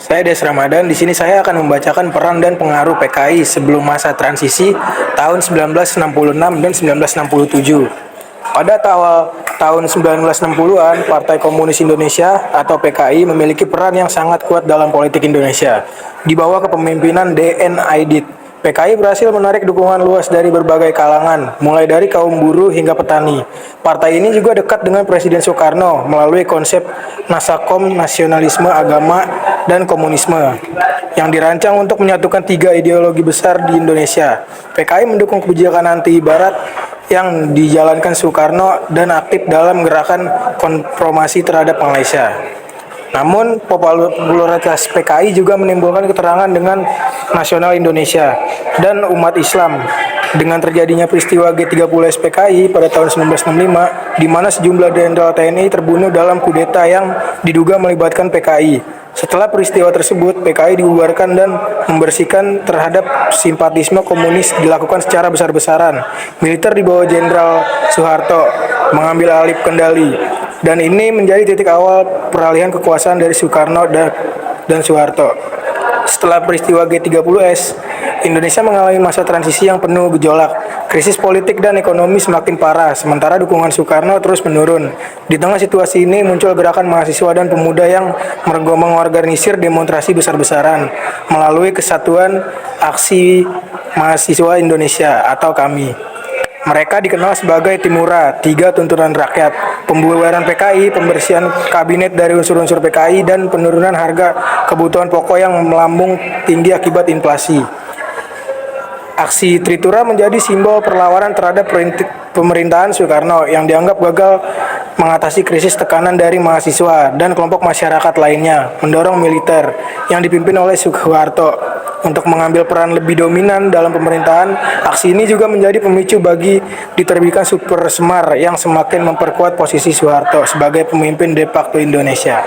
Saya Des Ramadan. Di sini saya akan membacakan peran dan pengaruh PKI sebelum masa transisi tahun 1966 dan 1967. Pada awal tahun 1960-an, Partai Komunis Indonesia atau PKI memiliki peran yang sangat kuat dalam politik Indonesia. Di bawah kepemimpinan D.N. Aidit, PKI berhasil menarik dukungan luas dari berbagai kalangan, mulai dari kaum buruh hingga petani. Partai ini juga dekat dengan Presiden Soekarno melalui konsep Nasakom, nasionalisme, agama, dan komunisme, yang dirancang untuk menyatukan tiga ideologi besar di Indonesia. PKI mendukung kebijakan anti Barat yang dijalankan Soekarno dan aktif dalam gerakan konfirmasi terhadap Malaysia. Namun, popularitas PKI juga menimbulkan keterangan dengan nasional Indonesia dan umat Islam. Dengan terjadinya peristiwa G30S PKI pada tahun 1965, di mana sejumlah jenderal TNI terbunuh dalam kudeta yang diduga melibatkan PKI. Setelah peristiwa tersebut, PKI dibubarkan dan membersihkan terhadap simpatisme komunis dilakukan secara besar-besaran. Militer di bawah Jenderal Soeharto mengambil alih kendali, dan ini menjadi titik awal peralihan kekuasaan dari Soekarno dan Soeharto. Setelah peristiwa G30S, Indonesia mengalami masa transisi yang penuh gejolak. Krisis politik dan ekonomi semakin parah, sementara dukungan Soekarno terus menurun. Di tengah situasi ini muncul gerakan mahasiswa dan pemuda yang mengorganisir demonstrasi besar-besaran melalui Kesatuan Aksi Mahasiswa Indonesia atau KAMI. Mereka dikenal sebagai Timura, Tiga Tuntunan Rakyat, pembubaran PKI, pembersihan kabinet dari unsur-unsur PKI, dan penurunan harga kebutuhan pokok yang melambung tinggi akibat inflasi. Aksi Tritura menjadi simbol perlawanan terhadap pemerintahan Soekarno yang dianggap gagal mengatasi krisis tekanan dari mahasiswa dan kelompok masyarakat lainnya, mendorong militer yang dipimpin oleh Soeharto untuk mengambil peran lebih dominan dalam pemerintahan. Aksi ini juga menjadi pemicu bagi diterbitkan Super Semar yang semakin memperkuat posisi Soeharto sebagai pemimpin de facto Indonesia.